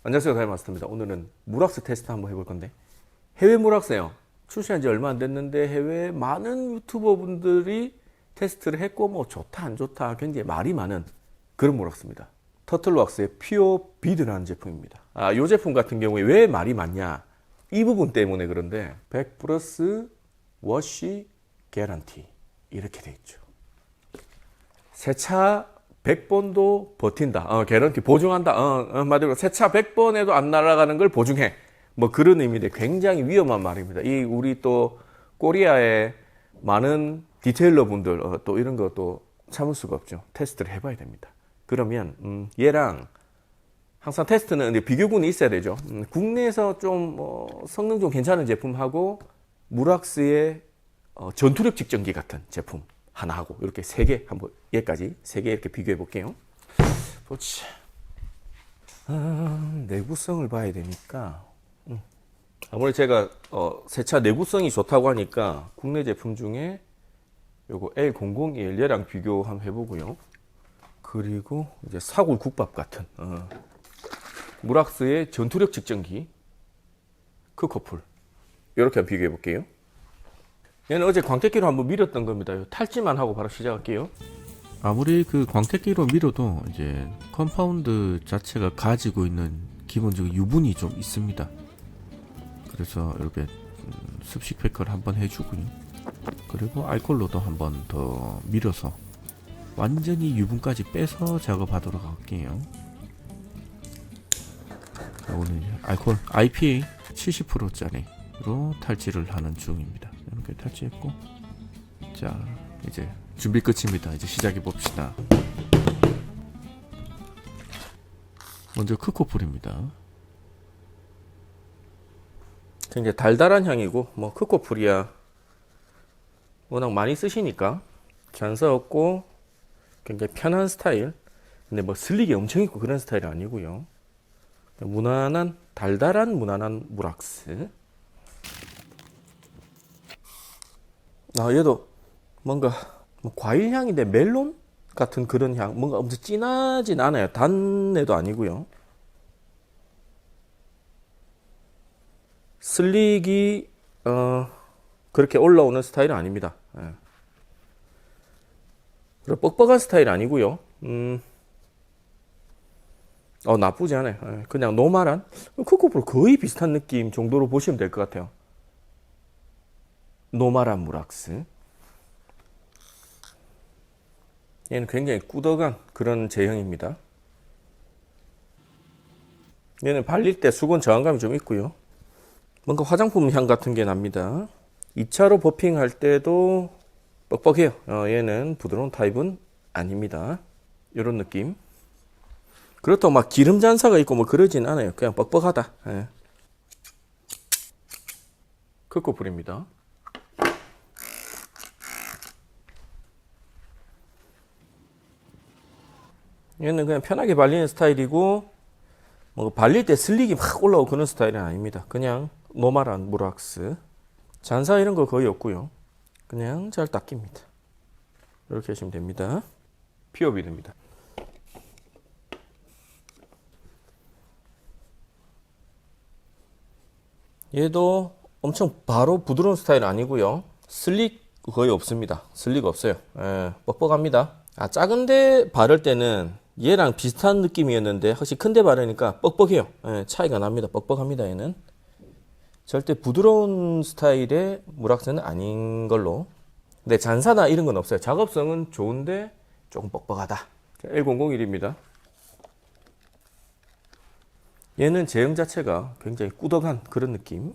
안녕하세요, 다이마스터입니다. 오늘은 무락스 테스트 한번 해볼 건데, 해외 무락스예요. 출시한 지 얼마 안 됐는데 해외 많은 유튜버 분들이 테스트를 했고 뭐 좋다 안 좋다 굉장히 말이 많은 그런 무락스입니다. 터틀왁스의 퓨어 비드라는 제품입니다. 이 제품 같은 경우에 왜 말이 많냐, 이 부분 때문에. 그런데 100 플러스 워시 개런티 이렇게 돼 있죠. 세차 100번도 버틴다. 개런티 보증한다. 말대로 세차 100번에도 안 날아가는 걸 보증해. 뭐 그런 의미인데 굉장히 위험한 말입니다. 이 우리 또 코리아의 많은 디테일러 분들 또 이런 것도 참을 수가 없죠. 테스트를 해봐야 됩니다. 그러면 얘랑 항상 테스트는 이제 비교군이 있어야 되죠. 국내에서 좀 성능 좀 괜찮은 제품하고 무락스의 전투력 측정기 같은 제품 하나 하고 이렇게 세 개 한번 얘까지 세 개 이렇게 비교해 볼게요. 보자. 내구성을 봐야 되니까 아무래도 제가 세차 내구성이 좋다고 하니까 국내 제품 중에 요거 L001 얘랑 비교 한번 해보고요. 그리고 이제 사골 국밥 같은 무락스의 전투력 측정기 크코풀 이렇게 한번 비교해 볼게요. 얘는 어제 광택기로 한번 밀었던 겁니다. 탈지만 하고 바로 시작할게요. 아무리 그 광택기로 밀어도 이제 컴파운드 자체가 가지고 있는 기본적인 유분이 좀 있습니다. 그래서 이렇게 습식 패커를 한번 해주고요. 그리고 알콜로도 한번 더 밀어서 완전히 유분까지 빼서 작업하도록 할게요. 오늘 알콜 IPA 70%짜리로 탈지를 하는 중입니다. 이렇게 탈지했고, 자 이제 준비 끝입니다. 이제 시작해 봅시다. 먼저 크코풀입니다. 굉장히 달달한 향이고 뭐 크코풀이야 워낙 많이 쓰시니까 잔사 없고 굉장히 편한 스타일. 근데 뭐 슬릭이 엄청 있고 그런 스타일이 아니고요. 무난한 달달한 무난한 무락스. 얘도 뭔가 과일 향인데 멜론 같은 그런 향, 뭔가 엄청 진하진 않아요. 단 애도 아니고요. 슬릭이 그렇게 올라오는 스타일은 아닙니다. 그리고 뻑뻑한 스타일 아니고요. 나쁘지 않아요. 그냥 노멀한 크코풀 거의 비슷한 느낌 정도로 보시면 될 것 같아요. 노멀한 무락스. 얘는 굉장히 꾸덕한 그런 제형입니다. 얘는 발릴 때 수건 저항감이 좀 있고요. 뭔가 화장품 향 같은 게 납니다. 2차로 버핑할 때도 뻑뻑해요. 얘는 부드러운 타입은 아닙니다. 이런 느낌. 그렇다고 막 기름 잔사가 있고 뭐 그러진 않아요. 그냥 뻑뻑하다. 크코풀입니다. 얘는 그냥 편하게 발리는 스타일이고 뭐 발릴 때 슬릭이 막 올라오고 그런 스타일은 아닙니다. 그냥 노멀한 무락스. 잔사 이런 거 거의 없고요. 그냥 잘 닦입니다. 이렇게 하시면 됩니다. 퓨어 비드입니다. 얘도 엄청 바로 부드러운 스타일 아니고요. 슬릭 거의 없습니다. 슬릭 없어요. 뻑뻑합니다. 작은데 바를 때는 얘랑 비슷한 느낌이었는데 확실히 큰데 바르니까 뻑뻑해요. 차이가 납니다. 뻑뻑합니다. 얘는 절대 부드러운 스타일의 무락스는 아닌 걸로. 근데 잔사나 이런 건 없어요. 작업성은 좋은데 조금 뻑뻑하다. L001입니다. 얘는 제형 자체가 굉장히 꾸덕한 그런 느낌.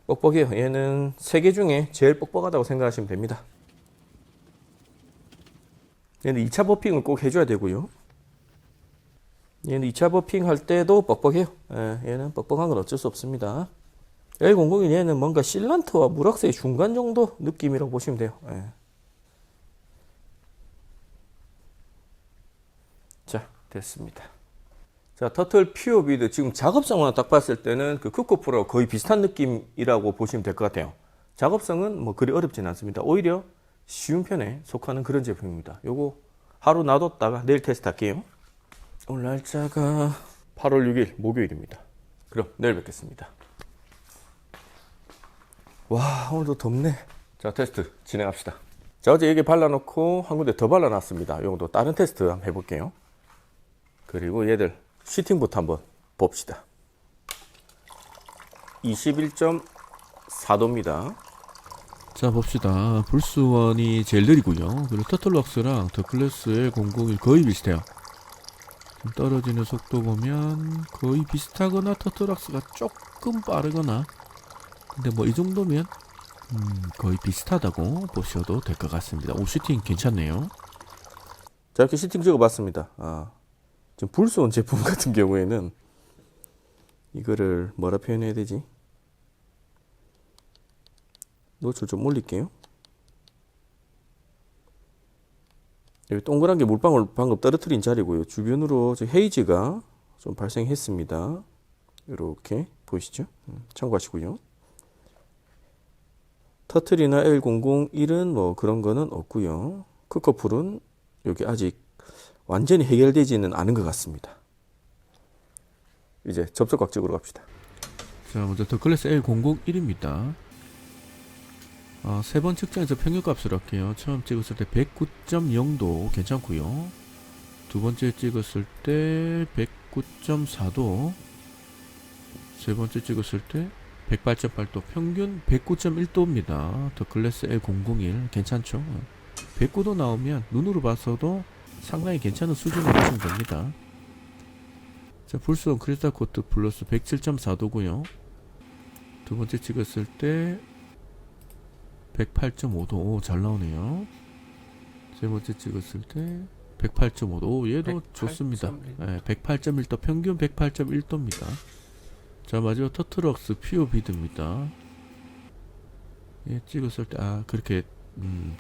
뻑뻑해요. 얘는 세 개 중에 제일 뻑뻑하다고 생각하시면 됩니다. 얘는 2차 버핑을 꼭 해줘야 되고요. 얘는 2차 버핑 할 때도 뻑뻑해요. 얘는 뻑뻑한 건 어쩔 수 없습니다. L001 얘는 뭔가 실란트와 무락스의 중간 정도 느낌이라고 보시면 돼요. 자, 됐습니다. 자, 터틀 퓨어 비드 지금 작업성만 딱 봤을 때는 그 크코풀하고 거의 비슷한 느낌이라고 보시면 될 것 같아요. 작업성은 뭐 그리 어렵진 않습니다. 오히려 쉬운 편에 속하는 그런 제품입니다. 요거 하루 놔뒀다가 내일 테스트 할게요. 오늘 날짜가 8월 6일 목요일입니다. 그럼 내일 뵙겠습니다. 와, 오늘도 덥네. 자, 테스트 진행합시다. 자, 어제 여기 발라놓고 한 군데 더 발라놨습니다. 이것도 다른 테스트 한번 해볼게요. 그리고 얘들 시팅부터 한번 봅시다. 21.4도입니다. 자 봅시다. 불스원이 제일 느리고요. 그리고 터틀럭스랑 더클래스 L001 거의 비슷해요. 좀 떨어지는 속도 보면 거의 비슷하거나 터틀럭스가 조금 빠르거나, 근데 뭐 이 정도면 거의 비슷하다고 보셔도 될 것 같습니다. 오, 슈팅 괜찮네요. 자, 이렇게 시팅 찍어봤습니다. 지금 불스원 제품 같은 경우에는 이거를 뭐라 표현해야 되지? 노출 좀 올릴게요. 여기 동그란 게 물방울 방금 떨어뜨린 자리고요. 주변으로 헤이즈가 좀 발생했습니다. 이렇게 보이시죠? 참고하시고요. 터틀이나 L001은 뭐 그런 거는 없고요. 크커풀은 여기 아직 완전히 해결되지는 않은 것 같습니다. 이제 접속각 찍으러 갑시다. 자, 먼저 더클래스 L001입니다. 세 번 측정해서 평균값을 할게요. 처음 찍었을 때 109.0도 괜찮고요. 두 번째 찍었을 때 109.4도, 세 번째 찍었을 때 108.8도, 평균 109.1도입니다. 더클래스 L001 괜찮죠? 109도 나오면 눈으로 봐서도 상당히 괜찮은 수준으로 보시면 됩니다. 자, 불스원 크리스탈 코트 플러스 107.4도고요. 두 번째 찍었을 때 108.5도 잘 나오네요. 세 번째 찍었을 때 108.5도 얘도 108.1. 좋습니다. 네, 108.1도 평균 108.1도입니다. 자, 마지막 터틀럭스 퓨어 비드입니다. 얘 찍었을 때 그렇게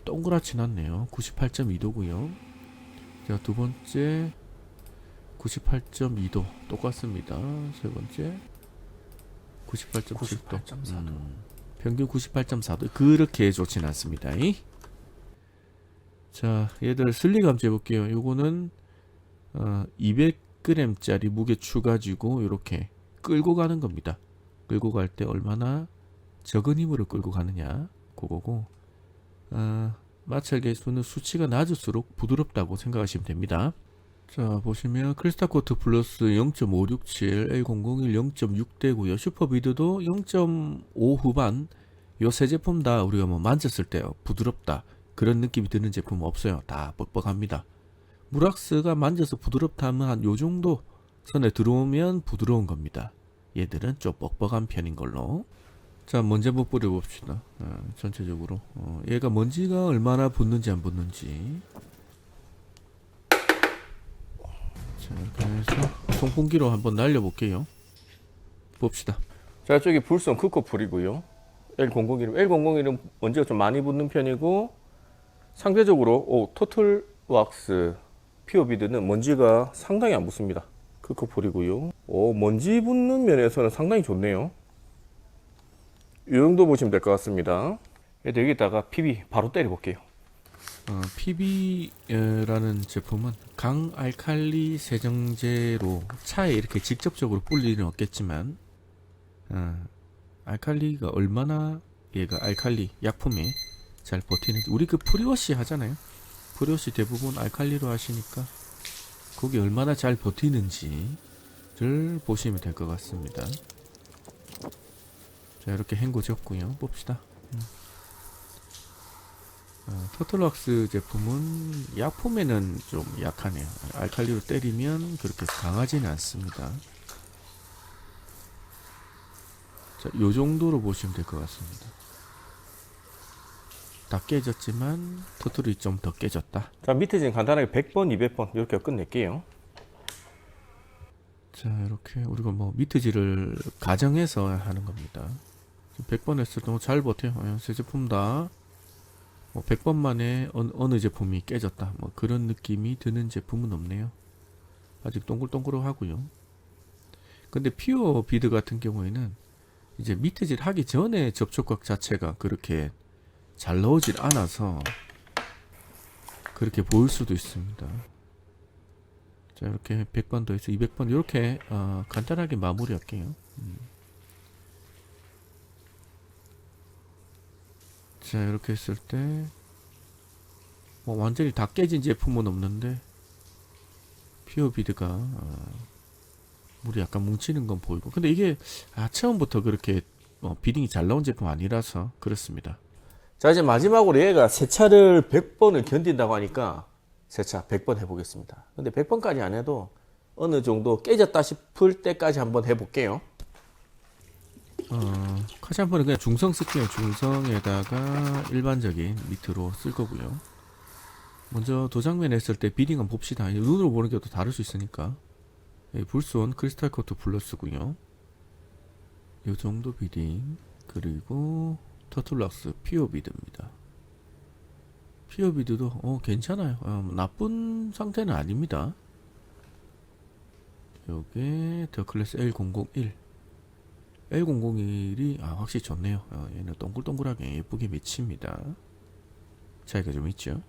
동그랗진 않네요. 98.2도고요. 자, 두 번째 98.2도 똑같습니다. 세 번째 98.7도. 평균 98.4도 그렇게 좋진 않습니다. 자, 얘들 슬리감 재볼게요. 요거는 200g짜리 무게 추가지고 이렇게 끌고 가는 겁니다. 끌고 갈 때 얼마나 적은 힘으로 끌고 가느냐 그거고, 마찰 개수는 수치가 낮을수록 부드럽다고 생각하시면 됩니다. 자, 보시면 크리스탈 코트 플러스 0.567, L001 0.6대고요. 슈퍼비드도 0.5 후반. 요 세 제품 다 우리가 뭐 만졌을 때 부드럽다 그런 느낌이 드는 제품은 없어요. 다 뻑뻑합니다. 무락스가 만져서 부드럽다면 한 요 정도 선에 들어오면 부드러운 겁니다. 얘들은 좀 뻑뻑한 편인 걸로. 자, 먼지 한번 뿌려봅시다. 전체적으로 얘가 먼지가 얼마나 붙는지 안 붙는지. 자, 이렇게 해서 송풍기로 한번 날려볼게요. 봅시다. 자, 저기 불스원 크커풀이고요. L001은 먼지가 좀 많이 붙는 편이고, 상대적으로 토틀 왁스 피어비드는 먼지가 상당히 안 붙습니다. 크커풀이고요. 먼지 붙는 면에서는 상당히 좋네요. 이 정도 보시면 될 것 같습니다. 여기다가 PB 바로 때려볼게요. PB라는 제품은 강알칼리 세정제로 차에 이렇게 직접적으로 뿌릴 일은 없겠지만, 알칼리가 얼마나 얘가 알칼리 약품에 잘 버티는지, 우리 그 프리워시 하잖아요. 프리워시 대부분 알칼리로 하시니까 거기 얼마나 잘 버티는지를 보시면 될 것 같습니다. 자, 이렇게 헹궈졌고요. 봅시다. 터틀럭스 제품은 약품에는 좀 약하네요. 알칼리로 때리면 그렇게 강하지는 않습니다. 자, 요 정도로 보시면 될 것 같습니다. 다 깨졌지만 터틀이 좀 더 깨졌다. 자, 밑에 지금 간단하게 100번, 200번 이렇게 끝낼게요. 자, 이렇게 우리가 뭐 미트질을 가정해서 하는 겁니다. 100번 했을 때 잘 버텨요. 새 제품 다 뭐 100번 만에 어느 제품이 깨졌다 뭐 그런 느낌이 드는 제품은 없네요. 아직 동글동글하고요. 근데 퓨어 비드 같은 경우에는 이제 미트질 하기 전에 접촉각 자체가 그렇게 잘 나오질 않아서 그렇게 보일 수도 있습니다. 자, 이렇게 100번 더 해서 200번 이렇게 간단하게 마무리할게요. 자, 이렇게 했을 때 뭐 완전히 다 깨진 제품은 없는데 피어 비드가 물이 약간 뭉치는 건 보이고, 근데 이게 처음부터 그렇게 비딩이 잘 나온 제품 아니라서 그렇습니다. 자, 이제 마지막으로 얘가 세차를 100번을 견딘다고 하니까 세차 100번 해보겠습니다. 근데 100번까지 안 해도 어느 정도 깨졌다 싶을 때까지 한번 해볼게요. 카시 한 번은 그냥 중성 쓸게요. 중성에다가 일반적인 밑으로 쓸 거고요. 먼저 도장면 했을 때 비딩 한번 봅시다. 눈으로 보는 게 또 다를 수 있으니까. 불손 크리스탈 코트 플러스고요. 이 정도 비딩. 그리고 터틀락스 피어 비드입니다. 피어 비드도 괜찮아요. 나쁜 상태는 아닙니다. 요게 더클래스 L001. L001이 확실히 좋네요. 얘는 동글동글하게 예쁘게 맺힙니다. 차이가 좀 있죠.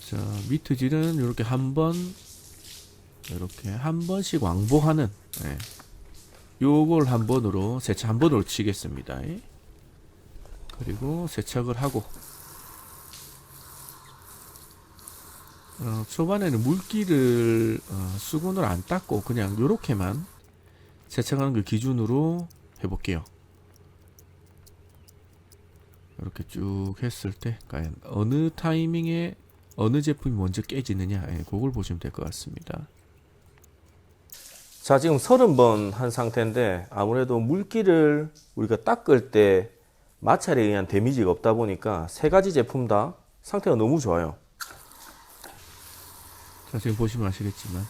자, 미트질은 이렇게 한 번씩 왕복하는, 요걸 한 번으로 세차 한 번으로 치겠습니다. 그리고 세척을 하고, 초반에는 물기를 수건으로 안 닦고 그냥 요렇게만 세척하는 걸 기준으로 해볼게요. 이렇게 쭉 했을 때 과연 어느 타이밍에 어느 제품이 먼저 깨지느냐, 그걸 보시면 될 것 같습니다. 자, 지금 30번 한 상태인데 아무래도 물기를 우리가 닦을 때 마찰에 의한 데미지가 없다 보니까 세 가지 제품 다 상태가 너무 좋아요. 자, 지금 보시면 아시겠지만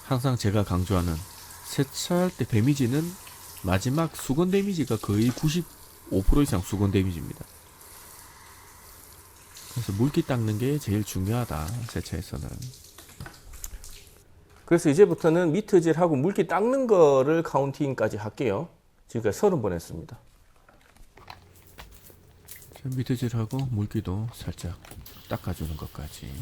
항상 제가 강조하는 세차할 때 데미지는 마지막 수건 데미지가 거의 95% 이상 수건 데미지입니다. 그래서 물기 닦는 게 제일 중요하다, 세차에서는. 그래서 이제부터는 미트질하고 물기 닦는 거를 카운팅까지 할게요. 지금까지 30번 했습니다. 미트질하고 물기도 살짝 닦아주는 것까지.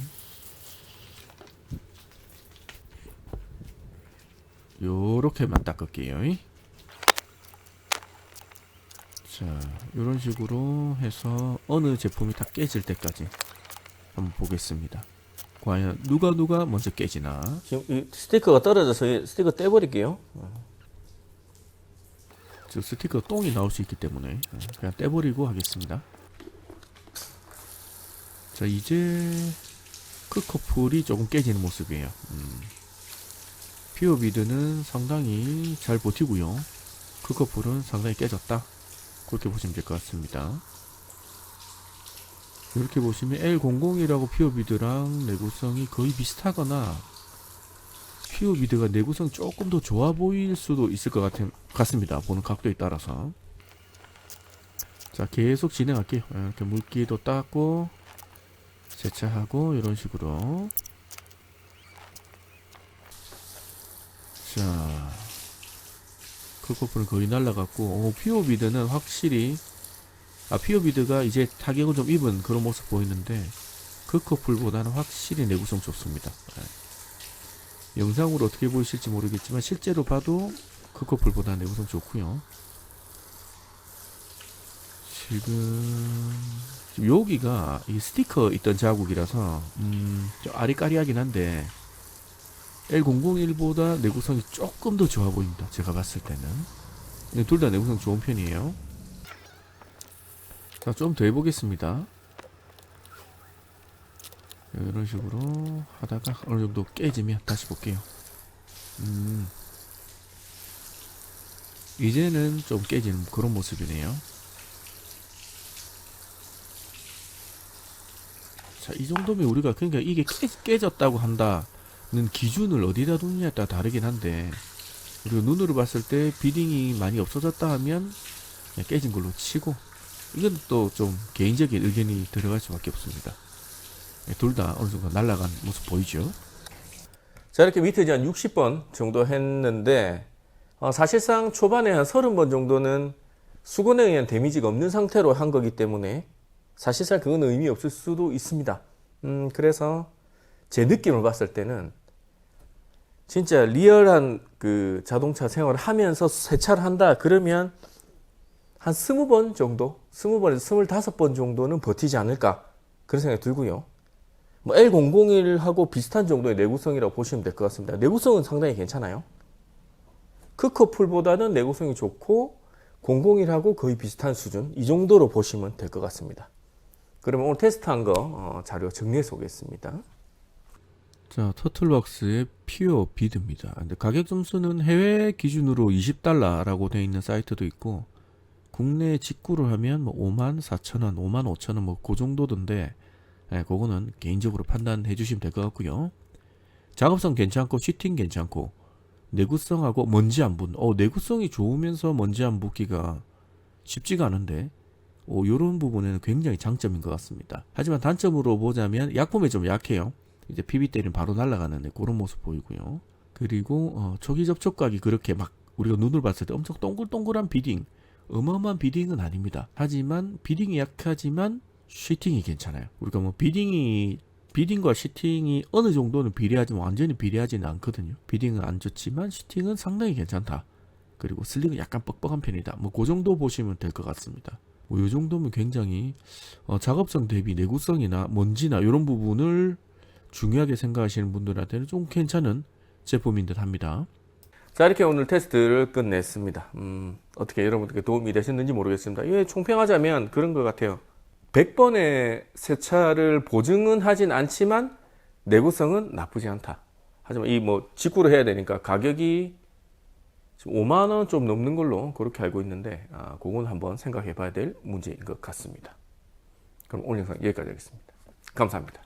요렇게만 닦을게요. 자, 이런 식으로 해서 어느 제품이 다 깨질 때까지 한번 보겠습니다. 과연 누가 먼저 깨지나. 지금 이 스티커가 떨어져서 이 스티커 떼버릴게요. 저 스티커 똥이 나올 수 있기 때문에 그냥 떼버리고 하겠습니다. 자, 이제 크커플이 조금 깨지는 모습이에요. 피어비드는 상당히 잘 버티고요. 크커플은 상당히 깨졌다, 그렇게 보시면 될 것 같습니다. 이렇게 보시면 L00이라고 피어비드랑 내구성이 거의 비슷하거나 피어비드가 내구성 조금 더 좋아 보일 수도 있을 것 같습니다. 보는 각도에 따라서. 자, 계속 진행할게요. 이렇게 물기도 닦고 세차하고 이런 식으로. 자, 크커플은 거의 날라갔고, 피어비드는 확실히 피어비드가 이제 타격을 좀 입은 그런 모습 보이는데 크커플보다는 확실히 내구성 좋습니다. 영상으로 어떻게 보이실지 모르겠지만 실제로 봐도 크커플보다 내구성 좋고요. 지금 여기가 이 스티커 있던 자국이라서 좀 아리까리하긴 한데 L001보다 내구성이 조금 더 좋아 보입니다. 제가 봤을 때는. 둘 다 내구성 좋은 편이에요. 자, 좀 더 해보겠습니다. 이런 식으로 하다가 어느 정도 깨지면 다시 볼게요. 이제는 좀 깨지는 그런 모습이네요. 자, 이 정도면 우리가, 그러니까 이게 깨졌다고 한다는 기준을 어디다 두느냐에 따라 다르긴 한데, 우리가 눈으로 봤을 때 비딩이 많이 없어졌다 하면 그냥 깨진 걸로 치고, 이건 또 좀 개인적인 의견이 들어갈 수밖에 없습니다. 둘 다 어느 정도 날아간 모습 보이죠? 자, 이렇게 미트질 한 60번 정도 했는데 사실상 초반에 한 30번 정도는 수건에 의한 데미지가 없는 상태로 한 거기 때문에 사실상 그건 의미 없을 수도 있습니다. 그래서 제 느낌을 봤을 때는 진짜 리얼한 그 자동차 생활을 하면서 세차를 한다 그러면 한 20번 정도, 20번에서 25번 정도는 버티지 않을까 그런 생각이 들고요. 뭐 L001하고 비슷한 정도의 내구성이라고 보시면 될 것 같습니다. 내구성은 상당히 괜찮아요. 크커풀보다는 내구성이 좋고 001하고 거의 비슷한 수준, 이 정도로 보시면 될 것 같습니다. 그러면 오늘 테스트한 거 자료 정리해서 오겠습니다. 자, 터틀박스의 퓨어 비드입니다. 근데 가격 점수는 해외 기준으로 $20라고 되어 있는 사이트도 있고, 국내 직구를 하면 뭐 54,000원, 55,000원 뭐 그 정도던데, 그거는 개인적으로 판단해 주시면 될 것 같고요. 작업성 괜찮고, 시팅 괜찮고, 내구성하고 먼지 안 붙는, 내구성이 좋으면서 먼지 안 붙기가 쉽지가 않은데, 요런 부분에는 굉장히 장점인 것 같습니다. 하지만 단점으로 보자면 약품에 좀 약해요. 이제 PB 때리면 바로 날아가는데 그런 모습 보이고요. 그리고 초기 접촉각이 그렇게 막 우리가 눈을 봤을 때 엄청 동글동글한 비딩, 어마어마한 비딩은 아닙니다. 하지만 비딩이 약하지만 시팅이 괜찮아요. 우리가 뭐 비딩과 시팅이 어느 정도는 비례하지만 완전히 비례하지는 않거든요. 비딩은 안 좋지만 시팅은 상당히 괜찮다. 그리고 슬릭은 약간 뻑뻑한 편이다. 뭐 그 정도 보시면 될 것 같습니다. 뭐 이 정도면 굉장히 작업성 대비 내구성이나 먼지나 이런 부분을 중요하게 생각하시는 분들한테는 좀 괜찮은 제품인 듯 합니다. 자, 이렇게 오늘 테스트를 끝냈습니다. 어떻게 여러분들께 도움이 되셨는지 모르겠습니다. 이게 총평하자면 그런 것 같아요. 100번의 세차를 보증은 하진 않지만 내구성은 나쁘지 않다. 하지만 이 뭐 직구를 해야 되니까 가격이 5만 원 좀 넘는 걸로 그렇게 알고 있는데, 그건 한번 생각해 봐야 될 문제인 것 같습니다. 그럼 오늘 영상 여기까지 하겠습니다. 감사합니다.